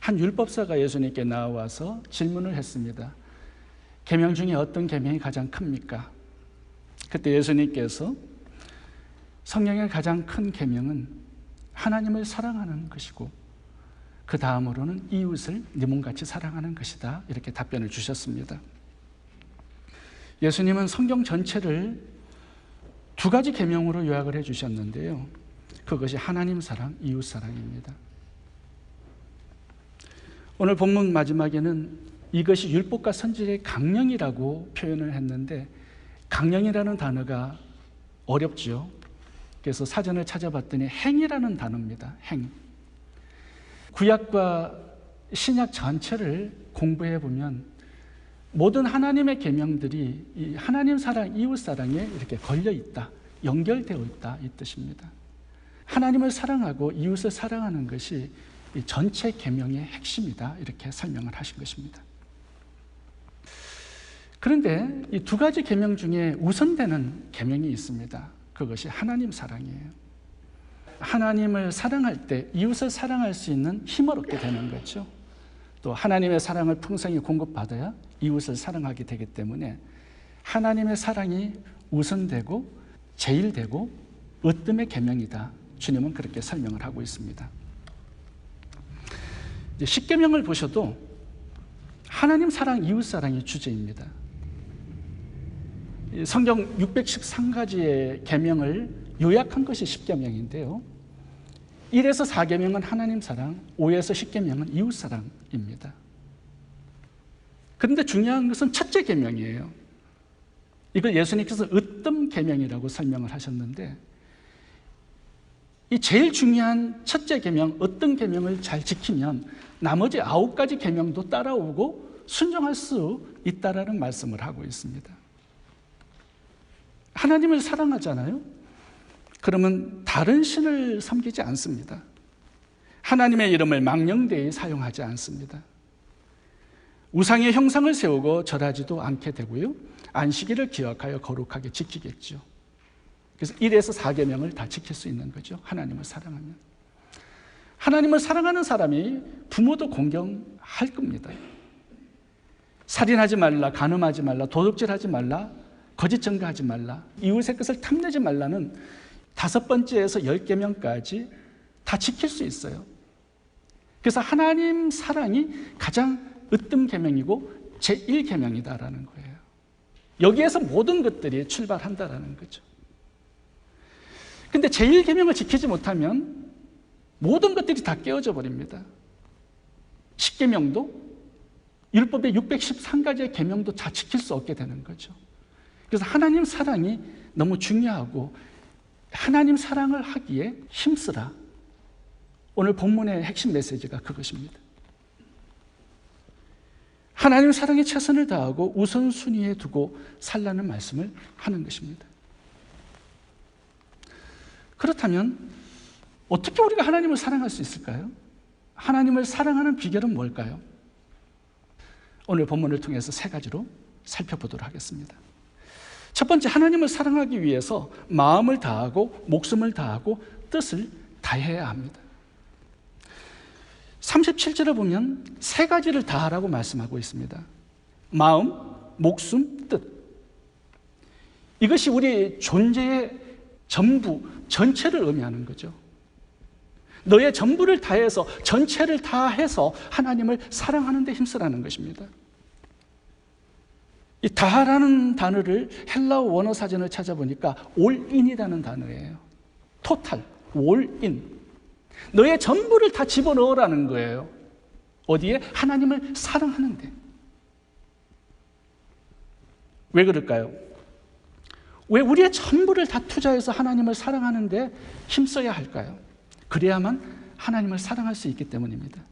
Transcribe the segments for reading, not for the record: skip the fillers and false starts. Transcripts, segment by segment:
한 율법사가 예수님께 나와서 질문을 했습니다. 계명 중에 어떤 계명이 가장 큽니까? 그때 예수님께서 성경의 가장 큰 계명은 하나님을 사랑하는 것이고 그 다음으로는 이웃을 네 몸같이 사랑하는 것이다, 이렇게 답변을 주셨습니다. 예수님은 성경 전체를 두 가지 계명으로 요약을 해주셨는데요, 그것이 하나님 사랑, 이웃 사랑입니다. 오늘 본문 마지막에는 이것이 율법과 선지자의 강령이라고 표현을 했는데, 강령이라는 단어가 어렵죠. 그래서 사전을 찾아봤더니 행이라는 단어입니다. 행. 구약과 신약 전체를 공부해 보면 모든 하나님의 계명들이 이 하나님 사랑, 이웃 사랑에 이렇게 걸려 있다, 연결되어 있다, 이 뜻입니다. 하나님을 사랑하고 이웃을 사랑하는 것이 이 전체 계명의 핵심이다, 이렇게 설명을 하신 것입니다. 그런데 이 두 가지 계명 중에 우선되는 계명이 있습니다. 그것이 하나님 사랑이에요. 하나님을 사랑할 때 이웃을 사랑할 수 있는 힘을 얻게 되는 거죠. 또 하나님의 사랑을 풍성히 공급받아야 이웃을 사랑하게 되기 때문에 하나님의 사랑이 우선되고 제일되고 으뜸의 계명이다, 주님은 그렇게 설명을 하고 있습니다. 이제 십계명을 보셔도 하나님 사랑, 이웃 사랑이 주제입니다. 성경 613가지의 계명을 요약한 것이 십계명인데요, 1에서 4계명은 하나님 사랑, 5에서 10계명은 이웃 사랑입니다. 그런데 중요한 것은 첫째 계명이에요. 이걸 예수님께서 으뜸 계명이라고 설명을 하셨는데, 이 제일 중요한 첫째 계명, 으뜸 계명을 잘 지키면 나머지 9가지 계명도 따라오고 순종할 수 있다라는 말씀을 하고 있습니다. 하나님을 사랑하잖아요. 그러면 다른 신을 섬기지 않습니다. 하나님의 이름을 망령되이 사용하지 않습니다. 우상의 형상을 세우고 절하지도 않게 되고요, 안식일을 기억하여 거룩하게 지키겠죠. 그래서 1에서 4계명을 다 지킬 수 있는 거죠, 하나님을 사랑하면. 하나님을 사랑하는 사람이 부모도 공경할 겁니다. 살인하지 말라, 간음하지 말라, 도둑질하지 말라, 거짓 증거하지 말라, 이웃의 것을 탐내지 말라는 5번째에서 10계명까지 다 지킬 수 있어요. 그래서 하나님 사랑이 가장 으뜸 계명이고 제1계명이다라는 거예요. 여기에서 모든 것들이 출발한다라는 거죠. 근데 제1계명을 지키지 못하면 모든 것들이 다 깨어져 버립니다. 10계명도, 율법의 613가지의 계명도 다 지킬 수 없게 되는 거죠. 그래서 하나님 사랑이 너무 중요하고 하나님 사랑을 하기에 힘쓰라. 오늘 본문의 핵심 메시지가 그것입니다. 하나님 사랑에 최선을 다하고 우선순위에 두고 살라는 말씀을 하는 것입니다. 그렇다면 어떻게 우리가 하나님을 사랑할 수 있을까요? 하나님을 사랑하는 비결은 뭘까요? 오늘 본문을 통해서 3가지로 살펴보도록 하겠습니다. 첫 번째, 하나님을 사랑하기 위해서 마음을 다하고 목숨을 다하고 뜻을 다해야 합니다. 37절을 보면 3가지를 다하라고 말씀하고 있습니다. 마음, 목숨, 뜻. 이것이 우리 존재의 전부, 전체를 의미하는 거죠. 너의 전부를 다해서, 전체를 다해서 하나님을 사랑하는 데 힘쓰라는 것입니다. 이 다하라는 단어를 헬라어 원어 사전을 찾아보니까 올인이라는 단어예요. 토탈, 올인. 너의 전부를 다 집어넣으라는 거예요. 어디에? 하나님을 사랑하는데. 왜 그럴까요? 왜 우리의 전부를 다 투자해서 하나님을 사랑하는데 힘써야 할까요? 그래야만 하나님을 사랑할 수 있기 때문입니다.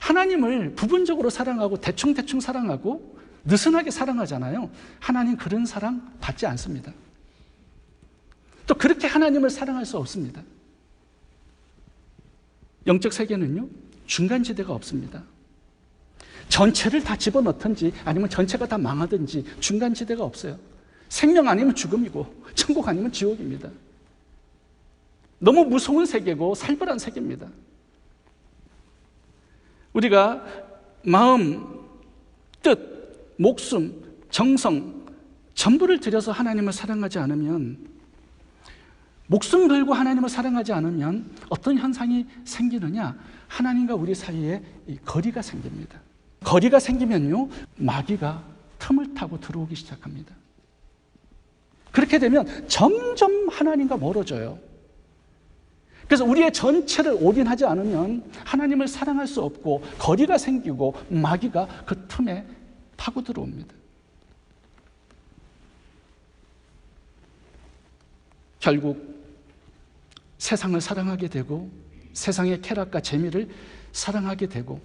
하나님을 부분적으로 사랑하고 대충 사랑하고 느슨하게 사랑하잖아요. 하나님 그런 사랑 받지 않습니다. 또 그렇게 하나님을 사랑할 수 없습니다. 영적 세계는요, 중간지대가 없습니다. 전체를 다 집어넣든지 아니면 전체가 다 망하든지 중간지대가 없어요. 생명 아니면 죽음이고 천국 아니면 지옥입니다. 너무 무서운 세계고 살벌한 세계입니다. 우리가 마음, 뜻, 목숨, 정성 전부를 들여서 하나님을 사랑하지 않으면, 목숨 걸고 하나님을 사랑하지 않으면 어떤 현상이 생기느냐? 하나님과 우리 사이에 거리가 생깁니다. 거리가 생기면요, 마귀가 틈을 타고 들어오기 시작합니다. 그렇게 되면 점점 하나님과 멀어져요. 그래서 우리의 전체를 올인하지 않으면 하나님을 사랑할 수 없고 거리가 생기고 마귀가 그 틈에 파고 들어옵니다. 결국 세상을 사랑하게 되고 세상의 쾌락과 재미를 사랑하게 되고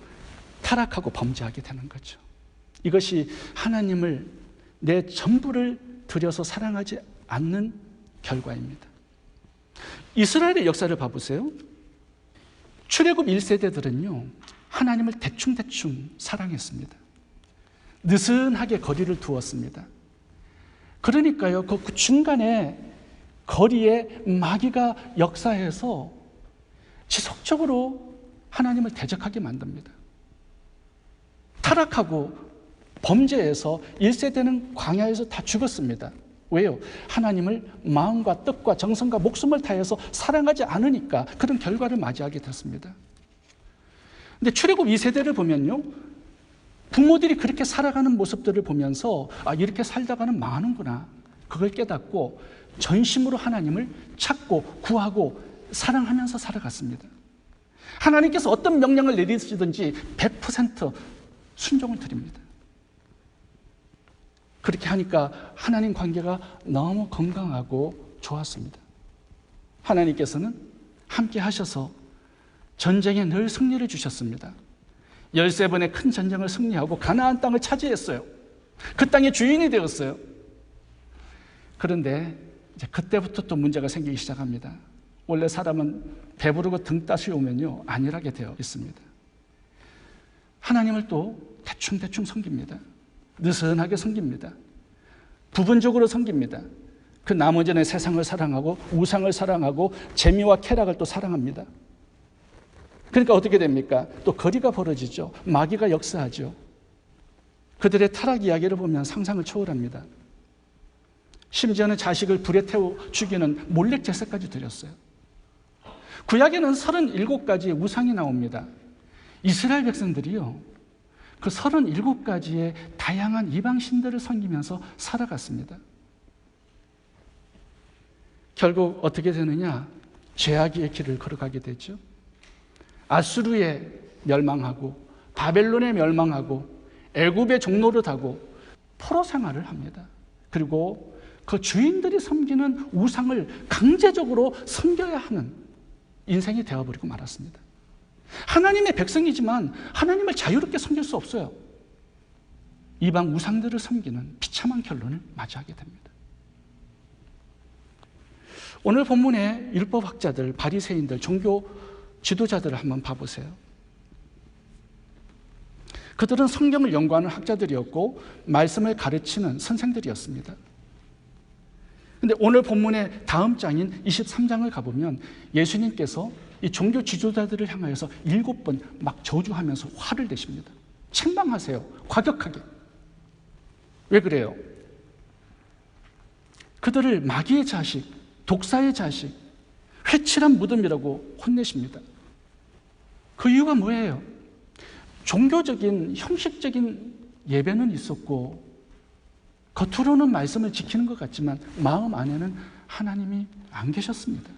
타락하고 범죄하게 되는 거죠. 이것이 하나님을 내 전부를 들여서 사랑하지 않는 결과입니다. 이스라엘의 역사를 봐보세요. 출애굽 1세대들은요, 하나님을 대충대충 사랑했습니다. 느슨하게 거리를 두었습니다. 그러니까요, 그 중간에 거리에 마귀가 역사해서 지속적으로 하나님을 대적하게 만듭니다. 타락하고 범죄해서 1세대는 광야에서 다 죽었습니다. 왜요? 하나님을 마음과 뜻과 정성과 목숨을 다해서 사랑하지 않으니까 그런 결과를 맞이하게 됐습니다. 근데 출애굽 2세대를 보면요, 부모들이 그렇게 살아가는 모습들을 보면서 이렇게 살다가는 망하는구나, 그걸 깨닫고 전심으로 하나님을 찾고 구하고 사랑하면서 살아갔습니다. 하나님께서 어떤 명령을 내리시든지 100% 순종을 드립니다. 그렇게 하니까 하나님 관계가 너무 건강하고 좋았습니다. 하나님께서는 함께 하셔서 전쟁에 늘 승리를 주셨습니다. 13번의 큰 전쟁을 승리하고 가나안 땅을 차지했어요. 그 땅의 주인이 되었어요. 그런데 이제 그때부터 또 문제가 생기기 시작합니다. 원래 사람은 배부르고 등 따시 오면요, 안일하게 되어 있습니다. 하나님을 또 대충대충 섬깁니다. 느슨하게 섬깁니다. 부분적으로 섬깁니다. 그 나머지는 세상을 사랑하고 우상을 사랑하고 재미와 쾌락을 또 사랑합니다. 그러니까 어떻게 됩니까? 또 거리가 벌어지죠. 마귀가 역사하죠. 그들의 타락 이야기를 보면 상상을 초월합니다. 심지어는 자식을 불에 태워 죽이는 몰래 제사까지 드렸어요. 구약에는 37가지의 우상이 나옵니다. 이스라엘 백성들이요, 그 37가지의 다양한 이방신들을 섬기면서 살아갔습니다. 결국 어떻게 되느냐? 죄악의 길을 걸어가게 되죠. 아수르에 멸망하고 바벨론에 멸망하고 애굽의 종로를 타고 포로 생활을 합니다. 그리고 그 주인들이 섬기는 우상을 강제적으로 섬겨야 하는 인생이 되어버리고 말았습니다. 하나님의 백성이지만 하나님을 자유롭게 섬길 수 없어요. 이방 우상들을 섬기는 비참한 결론을 맞이하게 됩니다. 오늘 본문의 율법학자들, 바리새인들, 종교 지도자들을 한번 봐보세요. 그들은 성경을 연구하는 학자들이었고 말씀을 가르치는 선생들이었습니다. 근데 오늘 본문의 다음 장인 23장을 가보면 예수님께서 이 종교 지도자들을 향하여서 7번 막 저주하면서 화를 내십니다. 책망하세요. 과격하게. 왜 그래요? 그들을 마귀의 자식, 독사의 자식, 회칠한 무덤이라고 혼내십니다. 그 이유가 뭐예요? 종교적인, 형식적인 예배는 있었고 겉으로는 말씀을 지키는 것 같지만 마음 안에는 하나님이 안 계셨습니다.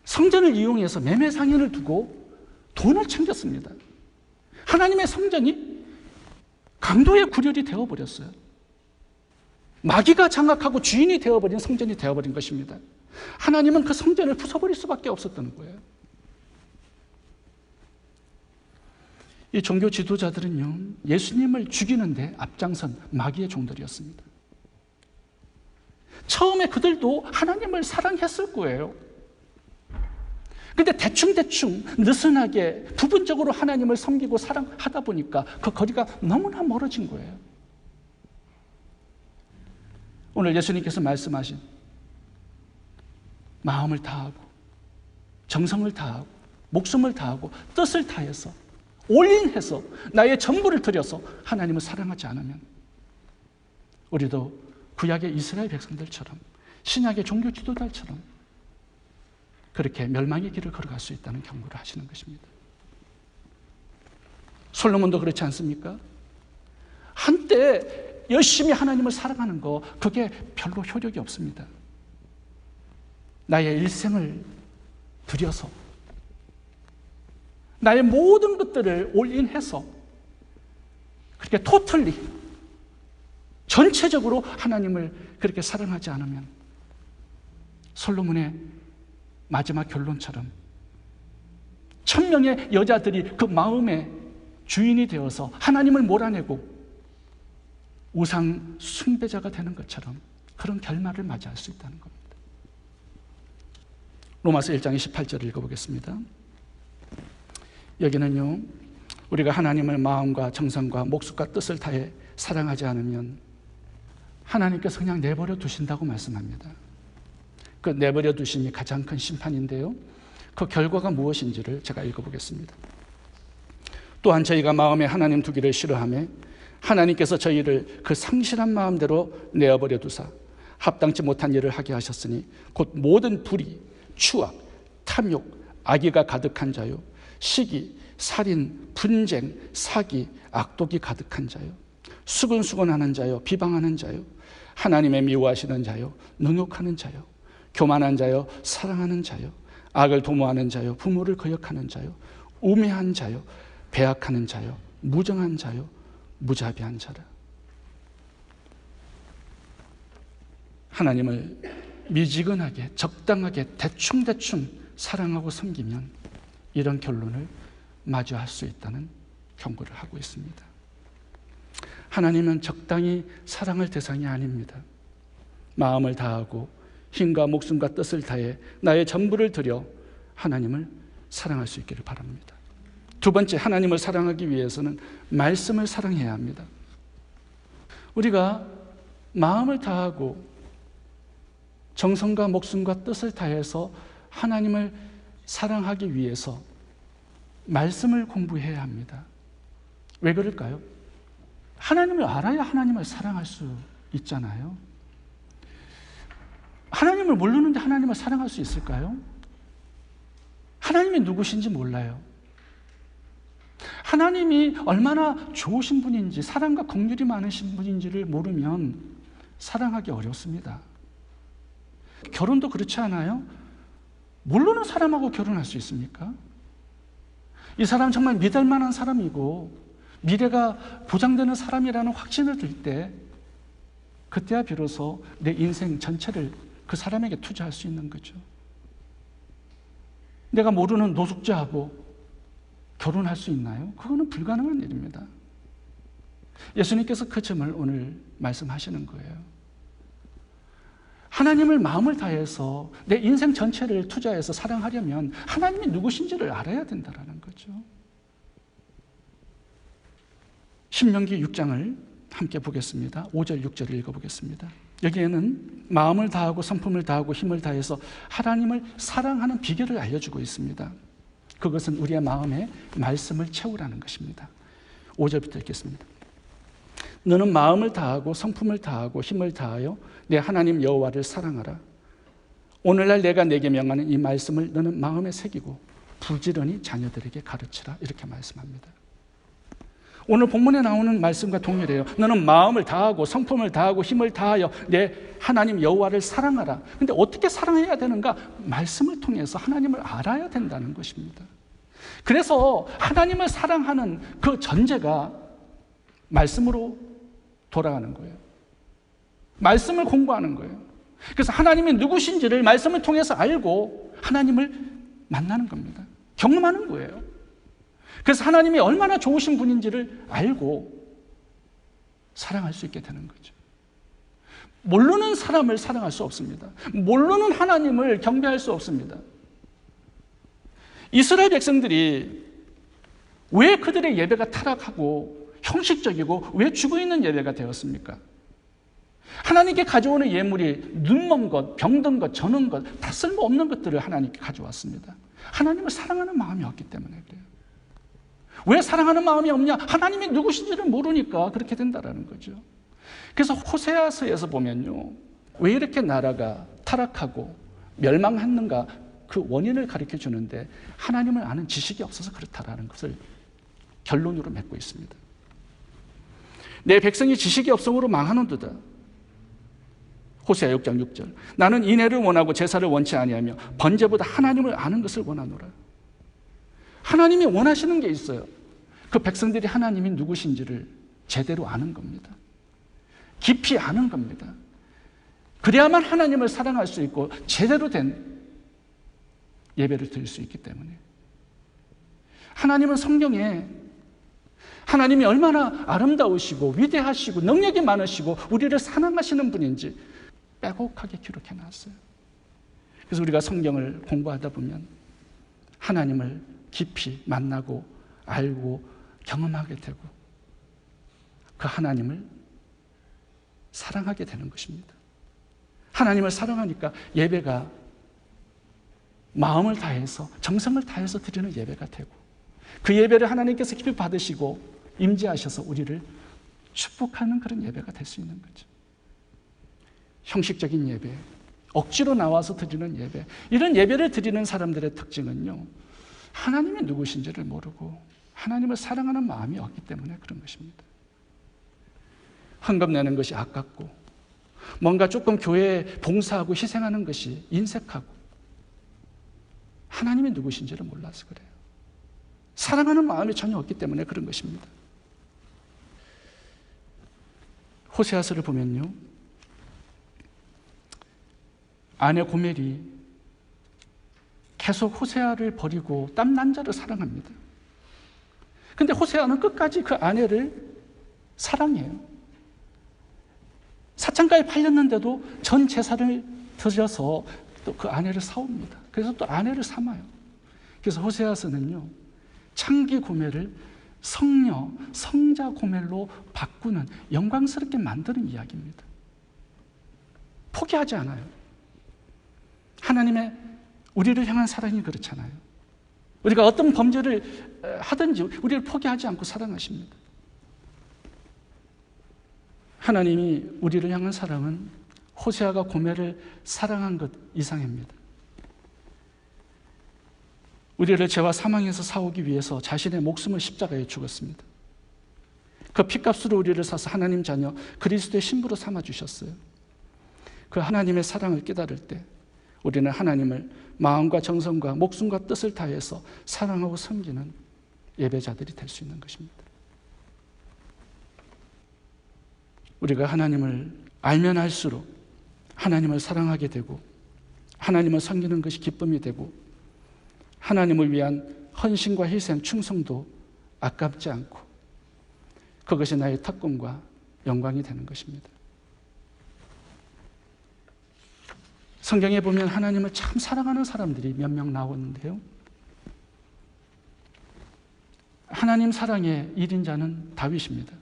성전을 이용해서 매매 상인을 두고 돈을 챙겼습니다. 하나님의 성전이 강도의 구렬이 되어버렸어요. 마귀가 장악하고 주인이 되어버린 성전이 되어버린 것입니다. 하나님은 그 성전을 부숴버릴 수밖에 없었던 거예요. 이 종교 지도자들은요, 예수님을 죽이는데 앞장선 마귀의 종들이었습니다. 처음에 그들도 하나님을 사랑했을 거예요. 근데 대충대충 느슨하게 부분적으로 하나님을 섬기고 사랑하다 보니까 그 거리가 너무나 멀어진 거예요. 오늘 예수님께서 말씀하신 마음을 다하고 정성을 다하고 목숨을 다하고 뜻을 다해서 올인해서 나의 전부를 들여서 하나님을 사랑하지 않으면 우리도 구약의 이스라엘 백성들처럼 신약의 종교 지도자처럼 그렇게 멸망의 길을 걸어갈 수 있다는 경고를 하시는 것입니다. 솔로몬도 그렇지 않습니까? 한때 열심히 하나님을 사랑하는 거 그게 별로 효력이 없습니다. 나의 일생을 들여서 나의 모든 것들을 올인해서 그렇게 토털리 전체적으로 하나님을 그렇게 사랑하지 않으면 솔로몬의 마지막 결론처럼 1000명의 여자들이 그 마음의 주인이 되어서 하나님을 몰아내고 우상 숭배자가 되는 것처럼 그런 결말을 맞이할 수 있다는 겁니다. 로마서 1장 28절을 읽어보겠습니다. 여기는요, 우리가 하나님을 마음과 정성과 목숨과 뜻을 다해 사랑하지 않으면 하나님께서 그냥 내버려 두신다고 말씀합니다. 그 내버려 두심이 가장 큰 심판인데요, 그 결과가 무엇인지를 제가 읽어보겠습니다. 또한 저희가 마음에 하나님 두기를 싫어하며 하나님께서 저희를 그 상실한 마음대로 내어버려 두사 합당치 못한 일을 하게 하셨으니 곧 모든 불의, 추악, 탐욕, 악의가 가득한 자요, 시기, 살인, 분쟁, 사기, 악독이 가득한 자요, 수근수근하는 자요, 비방하는 자요, 하나님의 미워하시는 자요, 능욕하는 자요, 교만한 자요, 사랑하는 자요, 악을 도모하는 자요, 부모를 거역하는 자요, 우매한 자요, 배악하는 자요, 무정한 자요, 무자비한 자라. 하나님을 미지근하게, 적당하게, 대충대충 사랑하고 섬기면 이런 결론을 마주할 수 있다는 경고를 하고 있습니다. 하나님은 적당히 사랑할 대상이 아닙니다. 마음을 다하고 힘과 목숨과 뜻을 다해 나의 전부를 들여 하나님을 사랑할 수 있기를 바랍니다. 두 번째, 하나님을 사랑하기 위해서는 말씀을 사랑해야 합니다. 우리가 마음을 다하고 정성과 목숨과 뜻을 다해서 하나님을 사랑하기 위해서 말씀을 공부해야 합니다. 왜 그럴까요? 하나님을 알아야 하나님을 사랑할 수 있잖아요. 하나님을 모르는데 하나님을 사랑할 수 있을까요? 하나님이 누구신지 몰라요. 하나님이 얼마나 좋으신 분인지, 사랑과 긍휼이 많으신 분인지를 모르면 사랑하기 어렵습니다. 결혼도 그렇지 않아요? 모르는 사람하고 결혼할 수 있습니까? 이 사람 정말 믿을 만한 사람이고 미래가 보장되는 사람이라는 확신을 들 때, 그때야 비로소 내 인생 전체를 그 사람에게 투자할 수 있는 거죠. 내가 모르는 노숙자하고 결혼할 수 있나요? 그거는 불가능한 일입니다. 예수님께서 그 점을 오늘 말씀하시는 거예요. 하나님을 마음을 다해서 내 인생 전체를 투자해서 사랑하려면 하나님이 누구신지를 알아야 된다는 거죠. 신명기 6장을 함께 보겠습니다. 5절 6절을 읽어보겠습니다. 여기에는 마음을 다하고 성품을 다하고 힘을 다해서 하나님을 사랑하는 비결을 알려주고 있습니다. 그것은 우리의 마음에 말씀을 채우라는 것입니다. 5절부터 읽겠습니다. 너는 마음을 다하고 성품을 다하고 힘을 다하여 내 하나님 여호와를 사랑하라. 오늘날 내가 내게 명하는 이 말씀을 너는 마음에 새기고 부지런히 자녀들에게 가르치라. 이렇게 말씀합니다. 오늘 본문에 나오는 말씀과 동일해요. 너는 마음을 다하고 성품을 다하고 힘을 다하여 내 하나님 여호와를 사랑하라. 근데 어떻게 사랑해야 되는가? 말씀을 통해서 하나님을 알아야 된다는 것입니다. 그래서 하나님을 사랑하는 그 전제가 말씀으로 돌아가는 거예요. 말씀을 공부하는 거예요. 그래서 하나님이 누구신지를 말씀을 통해서 알고 하나님을 만나는 겁니다. 경험하는 거예요. 그래서 하나님이 얼마나 좋으신 분인지를 알고 사랑할 수 있게 되는 거죠. 모르는 사람을 사랑할 수 없습니다. 모르는 하나님을 경배할 수 없습니다. 이스라엘 백성들이 왜 그들의 예배가 타락하고 형식적이고 왜 죽어있는 예배가 되었습니까? 하나님께 가져오는 예물이 눈먼 것, 병든 것, 저는 것, 다 쓸모없는 것들을 하나님께 가져왔습니다. 하나님을 사랑하는 마음이 없기 때문에 그래요. 왜 사랑하는 마음이 없냐? 하나님이 누구신지를 모르니까 그렇게 된다는 거죠. 그래서 호세아서에서 보면요, 왜 이렇게 나라가 타락하고 멸망했는가 그 원인을 가르쳐 주는데 하나님을 아는 지식이 없어서 그렇다라는 것을 결론으로 맺고 있습니다. 내 백성이 지식이 없음으로 망하는도다. 호세아 6장 6절. 나는 인애를 원하고 제사를 원치 아니하며 번제보다 하나님을 아는 것을 원하노라. 하나님이 원하시는 게 있어요. 그 백성들이 하나님이 누구신지를 제대로 아는 겁니다. 깊이 아는 겁니다. 그래야만 하나님을 사랑할 수 있고 제대로 된 예배를 드릴 수 있기 때문에. 하나님은 성경에 하나님이 얼마나 아름다우시고 위대하시고 능력이 많으시고 우리를 사랑하시는 분인지 빼곡하게 기록해 놨어요. 그래서 우리가 성경을 공부하다 보면 하나님을 깊이 만나고 알고 경험하게 되고 그 하나님을 사랑하게 되는 것입니다. 하나님을 사랑하니까 예배가 마음을 다해서 정성을 다해서 드리는 예배가 되고 그 예배를 하나님께서 깊이 받으시고 임재하셔서 우리를 축복하는 그런 예배가 될 수 있는 거죠. 형식적인 예배, 억지로 나와서 드리는 예배, 이런 예배를 드리는 사람들의 특징은요, 하나님이 누구신지를 모르고 하나님을 사랑하는 마음이 없기 때문에 그런 것입니다. 헌금 내는 것이 아깝고 뭔가 조금 교회에 봉사하고 희생하는 것이 인색하고 하나님이 누구신지를 몰라서 그래요. 사랑하는 마음이 전혀 없기 때문에 그런 것입니다. 호세아서를 보면요, 아내 고멜이 계속 호세아를 버리고 땀난 자를 사랑합니다. 근데 호세아는 끝까지 그 아내를 사랑해요. 사창가에 팔렸는데도 전 재산을 드려서 또 그 아내를 사옵니다. 그래서 또 아내를 삼아요. 그래서 호세아서는요, 창기 고멜을 성녀, 성자 고멜로 바꾸는, 영광스럽게 만드는 이야기입니다. 포기하지 않아요. 하나님의 우리를 향한 사랑이 그렇잖아요. 우리가 어떤 범죄를 하든지 우리를 포기하지 않고 사랑하십니다. 하나님이 우리를 향한 사랑은 호세아가 고멜을 사랑한 것 이상입니다. 우리를 죄와 사망에서 사오기 위해서 자신의 목숨을 십자가에 죽었습니다. 그 핏값으로 우리를 사서 하나님 자녀 그리스도의 신부로 삼아주셨어요. 그 하나님의 사랑을 깨달을 때 우리는 하나님을 마음과 정성과 목숨과 뜻을 다해서 사랑하고 섬기는 예배자들이 될 수 있는 것입니다. 우리가 하나님을 알면 알수록 하나님을 사랑하게 되고 하나님을 섬기는 것이 기쁨이 되고 하나님을 위한 헌신과 희생, 충성도 아깝지 않고 그것이 나의 특권과 영광이 되는 것입니다. 성경에 보면 하나님을 참 사랑하는 사람들이 몇 명 나오는데요, 하나님 사랑의 1인자는 다윗입니다.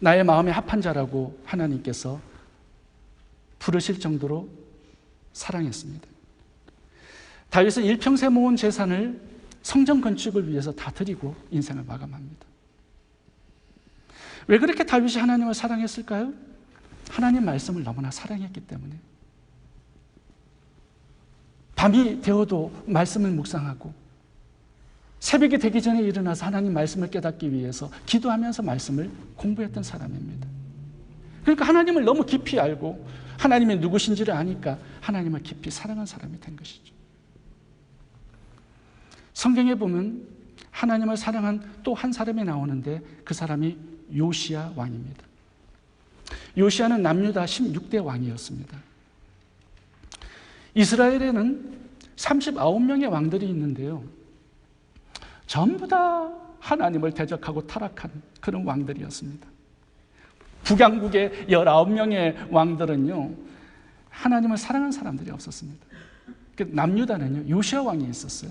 나의 마음에 합한 자라고 하나님께서 부르실 정도로 사랑했습니다. 다윗은 일평생 모은 재산을 성전 건축을 위해서 다 드리고 인생을 마감합니다. 왜 그렇게 다윗이 하나님을 사랑했을까요? 하나님 말씀을 너무나 사랑했기 때문에. 밤이 되어도 말씀을 묵상하고 새벽이 되기 전에 일어나서 하나님 말씀을 깨닫기 위해서 기도하면서 말씀을 공부했던 사람입니다. 그러니까 하나님을 너무 깊이 알고 하나님이 누구신지를 아니까 하나님을 깊이 사랑한 사람이 된 것이죠. 성경에 보면 하나님을 사랑한 또 한 사람이 나오는데 그 사람이 요시야 왕입니다. 요시야는 남유다 16대 왕이었습니다. 이스라엘에는 39명의 왕들이 있는데요, 전부 다 하나님을 대적하고 타락한 그런 왕들이었습니다. 북왕국의 19명의 왕들은요, 하나님을 사랑한 사람들이 없었습니다. 남유다는요, 요시야 왕이 있었어요.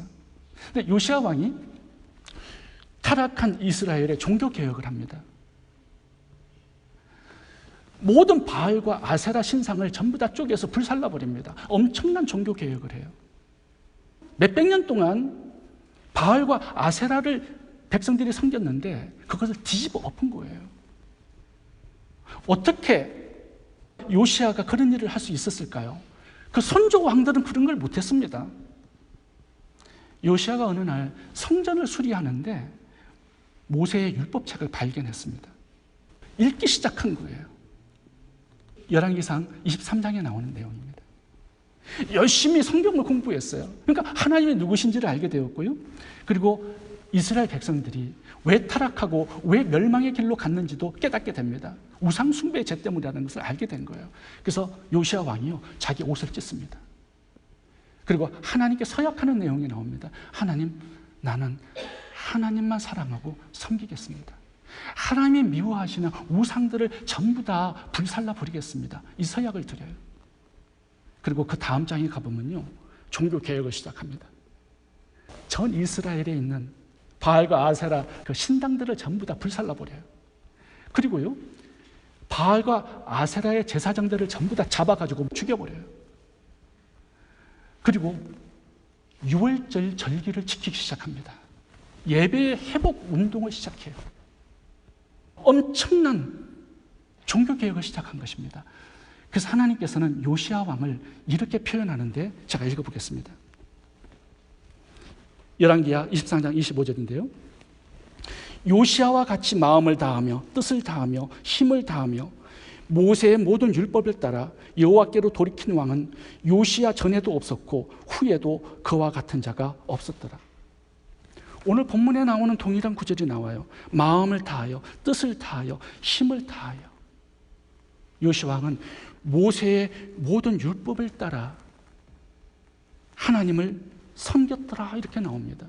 근데 요시야 왕이 타락한 이스라엘의 종교 개혁을 합니다. 모든 바알과 아세라 신상을 전부 다 쪼개서 불살라버립니다. 엄청난 종교 개혁을 해요. 몇백 년 동안 바알과 아세라를 백성들이 섬겼는데 그것을 뒤집어 엎은 거예요. 어떻게 요시아가 그런 일을 할 수 있었을까요? 그 선조 왕들은 그런 걸 못했습니다. 요시아가 어느 날 성전을 수리하는데 모세의 율법책을 발견했습니다. 읽기 시작한 거예요. 열왕기상 23장에 나오는 내용입니다. 열심히 성경을 공부했어요. 그러니까 하나님이 누구신지를 알게 되었고요. 그리고 이스라엘 백성들이 왜 타락하고 왜 멸망의 길로 갔는지도 깨닫게 됩니다. 우상 숭배의 죄 때문이라는 것을 알게 된 거예요. 그래서 요시아 왕이요, 자기 옷을 찢습니다. 그리고 하나님께 서약하는 내용이 나옵니다. 하나님, 나는 하나님만 사랑하고 섬기겠습니다. 하나님이 미워하시는 우상들을 전부 다 불살라 버리겠습니다. 이 서약을 드려요. 그리고 그 다음 장에 가보면요, 종교 개혁을 시작합니다. 전 이스라엘에 있는 바알과 아세라 그 신당들을 전부 다 불살라 버려요. 그리고요, 바알과 아세라의 제사장들을 전부 다 잡아가지고 죽여버려요. 그리고 유월절 절기를 지키기 시작합니다. 예배의 회복 운동을 시작해요. 엄청난 종교개혁을 시작한 것입니다. 그래서 하나님께서는 요시아 왕을 이렇게 표현하는데 제가 읽어보겠습니다. 열왕기하 23장 25절인데요. 요시아와 같이 마음을 다하며 뜻을 다하며 힘을 다하며 모세의 모든 율법을 따라 여호와께로 돌이킨 왕은 요시아 전에도 없었고 후에도 그와 같은 자가 없었더라. 오늘 본문에 나오는 동일한 구절이 나와요. 마음을 다하여 뜻을 다하여 힘을 다하여. 요시아 왕은 모세의 모든 율법을 따라 하나님을 섬겼더라 이렇게 나옵니다.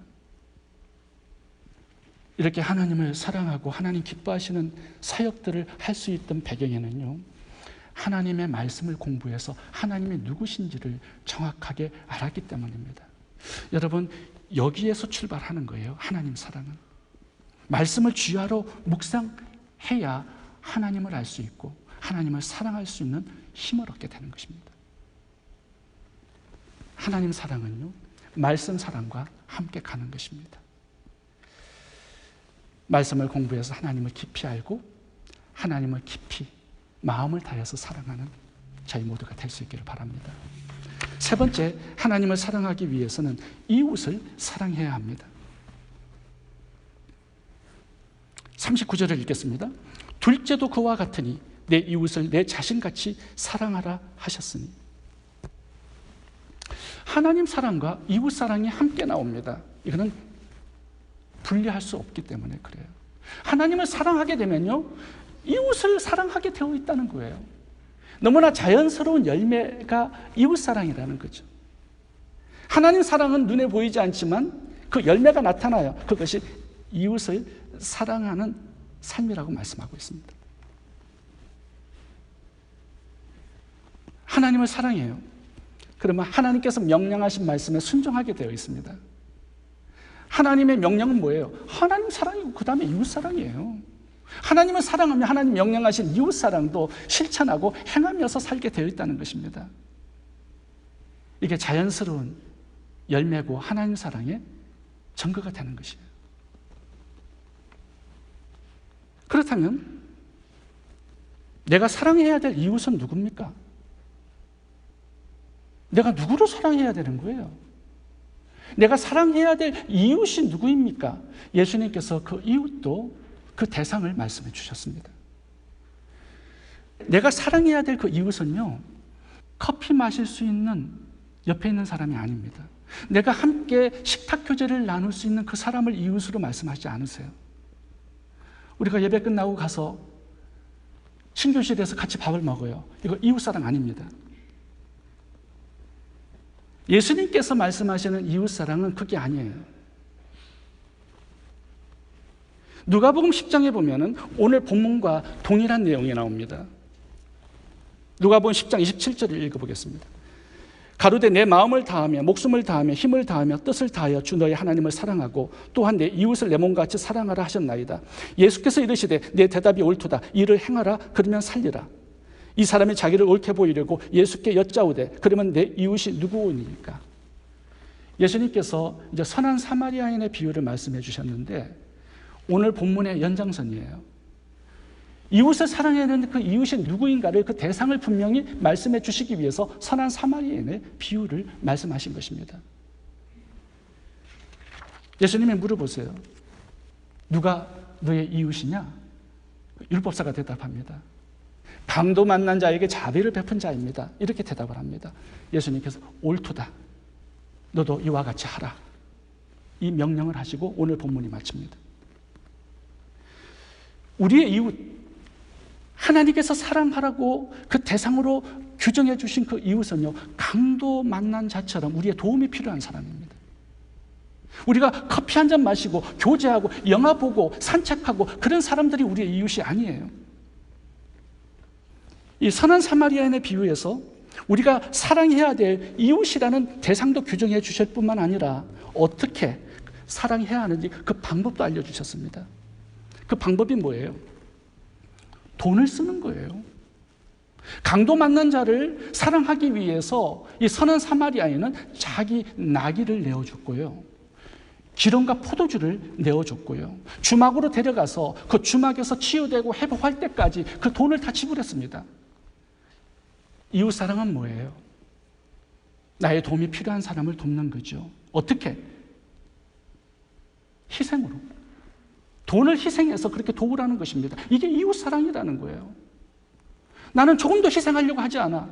이렇게 하나님을 사랑하고 하나님 기뻐하시는 사역들을 할 수 있던 배경에는요, 하나님의 말씀을 공부해서 하나님이 누구신지를 정확하게 알았기 때문입니다. 여러분, 여기에서 출발하는 거예요. 하나님 사랑은 말씀을 주야로 묵상해야 하나님을 알 수 있고 하나님을 사랑할 수 있는 힘을 얻게 되는 것입니다. 하나님 사랑은요, 말씀 사랑과 함께 가는 것입니다. 말씀을 공부해서 하나님을 깊이 알고 하나님을 깊이 마음을 다해서 사랑하는 저희 모두가 될 수 있기를 바랍니다. 세 번째, 하나님을 사랑하기 위해서는 이웃을 사랑해야 합니다. 39절을 읽겠습니다. 둘째도 그와 같으니 내 이웃을 내 자신같이 사랑하라 하셨으니. 하나님 사랑과 이웃 사랑이 함께 나옵니다. 이거는 분리할 수 없기 때문에 그래요. 하나님을 사랑하게 되면요, 이웃을 사랑하게 되어 있다는 거예요. 너무나 자연스러운 열매가 이웃 사랑이라는 거죠. 하나님 사랑은 눈에 보이지 않지만 그 열매가 나타나요. 그것이 이웃을 사랑하는 삶이라고 말씀하고 있습니다. 하나님을 사랑해요. 그러면 하나님께서 명령하신 말씀에 순종하게 되어 있습니다. 하나님의 명령은 뭐예요? 하나님 사랑이고 그 다음에 이웃 사랑이에요. 하나님을 사랑하면 하나님 명령하신 이웃 사랑도 실천하고 행하면서 살게 되어 있다는 것입니다. 이게 자연스러운 열매고 하나님 사랑의 증거가 되는 것이에요. 그렇다면 내가 사랑해야 될 이웃은 누굽니까? 내가 누구를 사랑해야 되는 거예요? 내가 사랑해야 될 이웃이 누구입니까? 예수님께서 그 이웃도 그 대상을 말씀해 주셨습니다. 내가 사랑해야 될 그 이웃은요, 커피 마실 수 있는 옆에 있는 사람이 아닙니다. 내가 함께 식탁 교제를 나눌 수 있는 그 사람을 이웃으로 말씀하지 않으세요. 우리가 예배 끝나고 가서 신교실에서 같이 밥을 먹어요. 이거 이웃 사랑 아닙니다. 예수님께서 말씀하시는 이웃 사랑은 그게 아니에요. 누가복음 10장에 보면은 오늘 본문과 동일한 내용이 나옵니다. 누가복음 10장 27절을 읽어보겠습니다. 가로되 내 마음을 다하며 목숨을 다하며 힘을 다하며 뜻을 다하여 주 너의 하나님을 사랑하고 또한 내 이웃을 내 몸같이 사랑하라 하셨나이다. 예수께서 이르시되 내 대답이 옳도다. 이를 행하라. 그러면 살리라. 이 사람이 자기를 옳게 보이려고 예수께 여짜오되 그러면 내 이웃이 누구오니까? 예수님께서 이제 선한 사마리아인의 비유를 말씀해 주셨는데 오늘 본문의 연장선이에요. 이웃을 사랑해야 되는데 그 이웃이 누구인가를 그 대상을 분명히 말씀해 주시기 위해서 선한 사마리아인의 비유를 말씀하신 것입니다. 예수님이 물어보세요. 누가 너의 이웃이냐? 율법사가 대답합니다. 강도 만난 자에게 자비를 베푼 자입니다. 이렇게 대답을 합니다. 예수님께서 옳도다. 너도 이와 같이 하라. 이 명령을 하시고 오늘 본문이 마칩니다. 우리의 이웃, 하나님께서 사랑하라고 그 대상으로 규정해 주신 그 이웃은요, 강도 만난 자처럼 우리의 도움이 필요한 사람입니다. 우리가 커피 한 잔 마시고 교제하고 영화 보고 산책하고 그런 사람들이 우리의 이웃이 아니에요. 이 선한 사마리아인의 비유에서 우리가 사랑해야 될 이웃이라는 대상도 규정해 주실 뿐만 아니라 어떻게 사랑해야 하는지 그 방법도 알려주셨습니다. 그 방법이 뭐예요? 돈을 쓰는 거예요. 강도 만난 자를 사랑하기 위해서 이 선한 사마리아인은 자기 나귀를 내어줬고요. 기름과 포도주를 내어줬고요. 주막으로 데려가서 그 주막에서 치유되고 회복할 때까지 그 돈을 다 지불했습니다. 이웃사랑은 뭐예요? 나의 도움이 필요한 사람을 돕는 거죠. 어떻게? 희생으로. 돈을 희생해서 그렇게 도우라는 것입니다. 이게 이웃사랑이라는 거예요. 나는 조금 더 희생하려고 하지 않아.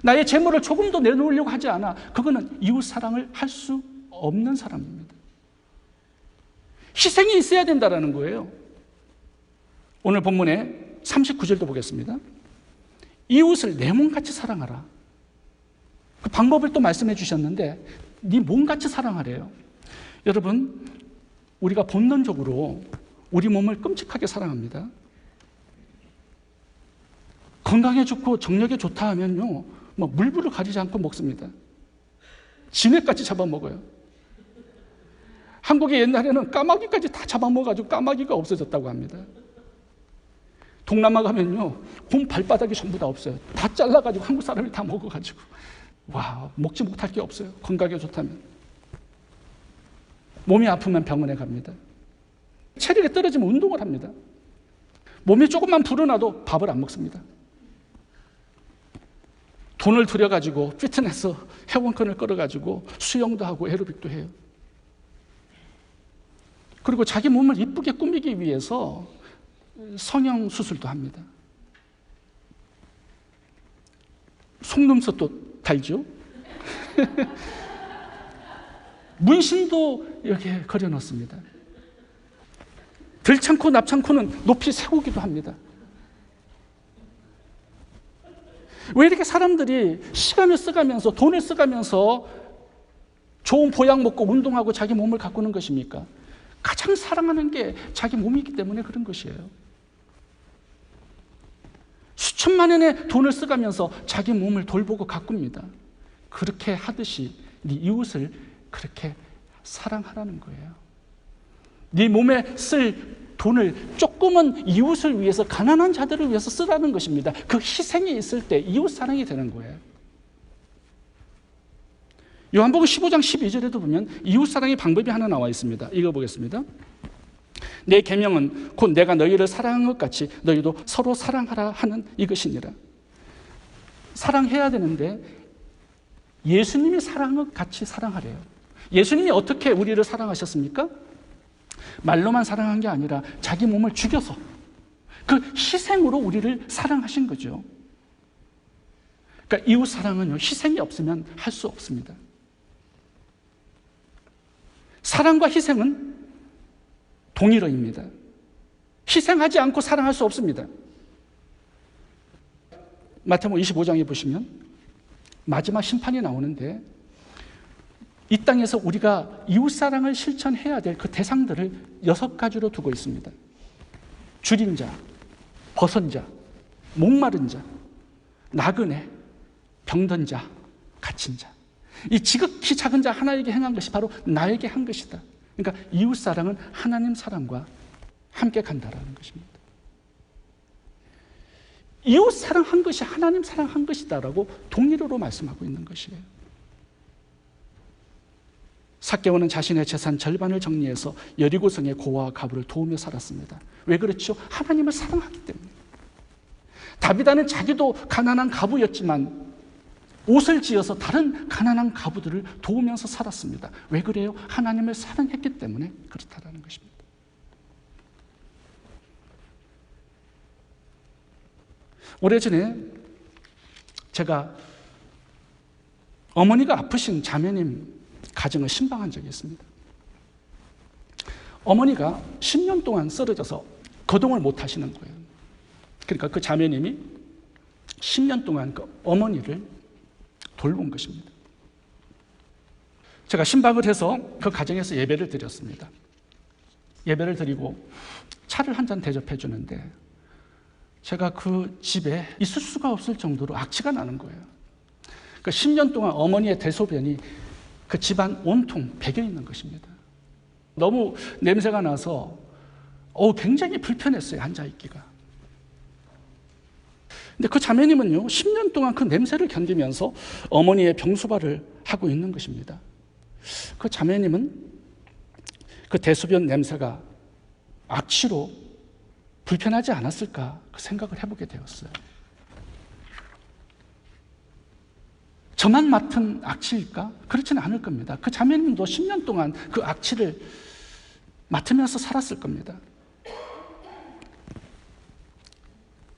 나의 재물을 조금 더 내놓으려고 하지 않아. 그거는 이웃사랑을 할 수 없는 사람입니다. 희생이 있어야 된다는 거예요. 오늘 본문에 39절도 보겠습니다. 이웃을 내 몸같이 사랑하라. 그 방법을 또 말씀해 주셨는데 네 몸같이 사랑하래요. 여러분, 우리가 본능적으로 우리 몸을 끔찍하게 사랑합니다. 건강에 좋고 정력에 좋다 하면요, 뭐 물불을 가리지 않고 먹습니다. 진액까지 잡아먹어요. 한국에 옛날에는 까마귀까지 다 잡아먹어가지고 까마귀가 없어졌다고 합니다. 동남아 가면요, 곰 발바닥이 전부 다 없어요. 다 잘라가지고 한국 사람이 다 먹어가지고. 와, 먹지 못할 게 없어요. 건강에 좋다면. 몸이 아프면 병원에 갑니다. 체력이 떨어지면 운동을 합니다. 몸이 조금만 불어나도 밥을 안 먹습니다. 돈을 들여가지고 피트니스 회원권을 끌어가지고 수영도 하고 에어로빅도 해요. 그리고 자기 몸을 이쁘게 꾸미기 위해서 성형 수술도 합니다. 속눈썹도 달죠. 문신도 이렇게 그려놓습니다. 들창코 납창코는 높이 세우기도 합니다. 왜 이렇게 사람들이 시간을 써가면서 돈을 써가면서 좋은 보약 먹고 운동하고 자기 몸을 가꾸는 것입니까? 가장 사랑하는 게 자기 몸이기 때문에 그런 것이에요. 수천만 원의 돈을 써가면서 자기 몸을 돌보고 가꿉니다. 그렇게 하듯이 네 이웃을 그렇게 사랑하라는 거예요. 네 몸에 쓸 돈을 조금은 이웃을 위해서, 가난한 자들을 위해서 쓰라는 것입니다. 그 희생이 있을 때 이웃 사랑이 되는 거예요. 요한복음 15장 12절에도 보면 이웃 사랑의 방법이 하나 나와 있습니다. 읽어보겠습니다. 내 계명은 곧 내가 너희를 사랑한 것 같이 너희도 서로 사랑하라 하는 이것이니라. 사랑해야 되는데 예수님이 사랑한 것 같이 사랑하래요. 예수님이 어떻게 우리를 사랑하셨습니까? 말로만 사랑한 게 아니라 자기 몸을 죽여서 그 희생으로 우리를 사랑하신 거죠. 그러니까 이웃 사랑은요, 희생이 없으면 할 수 없습니다. 사랑과 희생은 동일어입니다. 희생하지 않고 사랑할 수 없습니다. 마태복음 25장에 보시면 마지막 심판이 나오는데 이 땅에서 우리가 이웃사랑을 실천해야 될 그 대상들을 6가지로 두고 있습니다. 줄인 자, 벗은 자, 목마른 자, 나그네, 병든 자, 갇힌 자. 이 지극히 작은 자 하나에게 행한 것이 바로 나에게 한 것이다. 그러니까 이웃사랑은 하나님 사랑과 함께 간다라는 것입니다. 이웃사랑한 것이 하나님 사랑한 것이다라고 동일어로 말씀하고 있는 것이에요. 삭개오는 자신의 재산 절반을 정리해서 여리고성의 고아와 가부를 도우며 살았습니다. 왜 그렇죠? 하나님을 사랑하기 때문에. 다비다는 자기도 가난한 가부였지만 옷을 지어서 다른 가난한 가부들을 도우면서 살았습니다. 왜 그래요? 하나님을 사랑했기 때문에 그렇다는 것입니다. 오래전에 제가 어머니가 아프신 자매님 가정을 신방한 적이 있습니다. 어머니가 10년 동안 쓰러져서 거동을 못 하시는 거예요. 그러니까 그 자매님이 10년 동안 그 어머니를 돌본 것입니다. 제가 신방을 해서 그 가정에서 예배를 드렸습니다. 예배를 드리고 차를 한 잔 대접해 주는데 제가 그 집에 있을 수가 없을 정도로 악취가 나는 거예요. 그 10년 동안 어머니의 대소변이 그 집안 온통 배겨 있는 것입니다. 너무 냄새가 나서 굉장히 불편했어요, 앉아있기가. 근데 그 자매님은요, 10년 동안 그 냄새를 견디면서 어머니의 병수발을 하고 있는 것입니다. 그 자매님은 그 대소변 냄새가 악취로 불편하지 않았을까 그 생각을 해보게 되었어요. 저만 맡은 악취일까? 그렇지는 않을 겁니다. 그 자매님도 10년 동안 그 악취를 맡으면서 살았을 겁니다.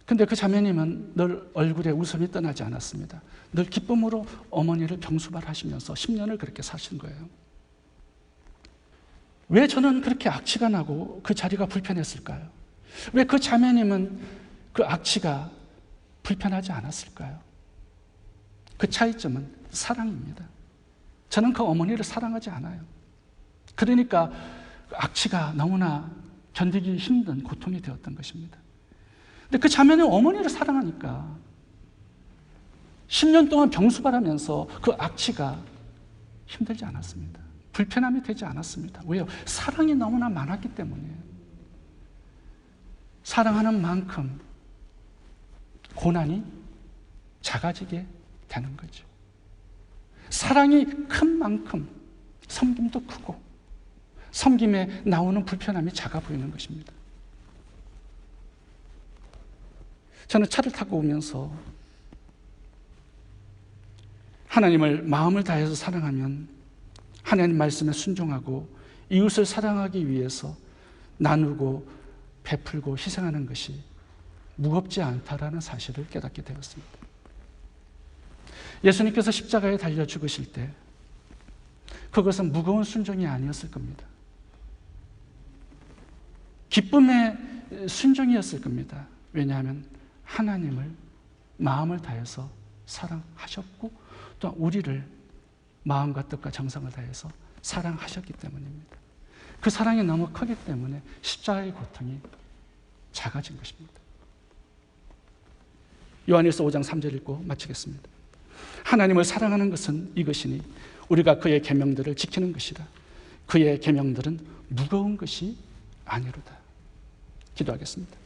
근데 그 자매님은 늘 얼굴에 웃음이 떠나지 않았습니다. 늘 기쁨으로 어머니를 병수발하시면서 10년을 그렇게 사신 거예요. 왜 저는 그렇게 악취가 나고 그 자리가 불편했을까요? 왜 그 자매님은 그 악취가 불편하지 않았을까요? 그 차이점은 사랑입니다. 저는 그 어머니를 사랑하지 않아요. 그러니까 악취가 너무나 견디기 힘든 고통이 되었던 것입니다. 근데 그 자매는 어머니를 사랑하니까 10년 동안 병수발하면서 그 악취가 힘들지 않았습니다. 불편함이 되지 않았습니다. 왜요? 사랑이 너무나 많았기 때문이에요. 사랑하는 만큼 고난이 작아지게 되는 거죠. 사랑이 큰 만큼 섬김도 크고 섬김에 나오는 불편함이 작아 보이는 것입니다. 저는 차를 타고 오면서 하나님을 마음을 다해서 사랑하면 하나님 말씀에 순종하고 이웃을 사랑하기 위해서 나누고 베풀고 희생하는 것이 무겁지 않다라는 사실을 깨닫게 되었습니다. 예수님께서 십자가에 달려 죽으실 때 그것은 무거운 순종이 아니었을 겁니다. 기쁨의 순종이었을 겁니다. 왜냐하면 하나님을 마음을 다해서 사랑하셨고 또 우리를 마음과 뜻과 정성을 다해서 사랑하셨기 때문입니다. 그 사랑이 너무 크기 때문에 십자가의 고통이 작아진 것입니다. 요한일서 5장 3절 읽고 마치겠습니다. 하나님을 사랑하는 것은 이것이니 우리가 그의 계명들을 지키는 것이라. 그의 계명들은 무거운 것이 아니로다. 기도하겠습니다.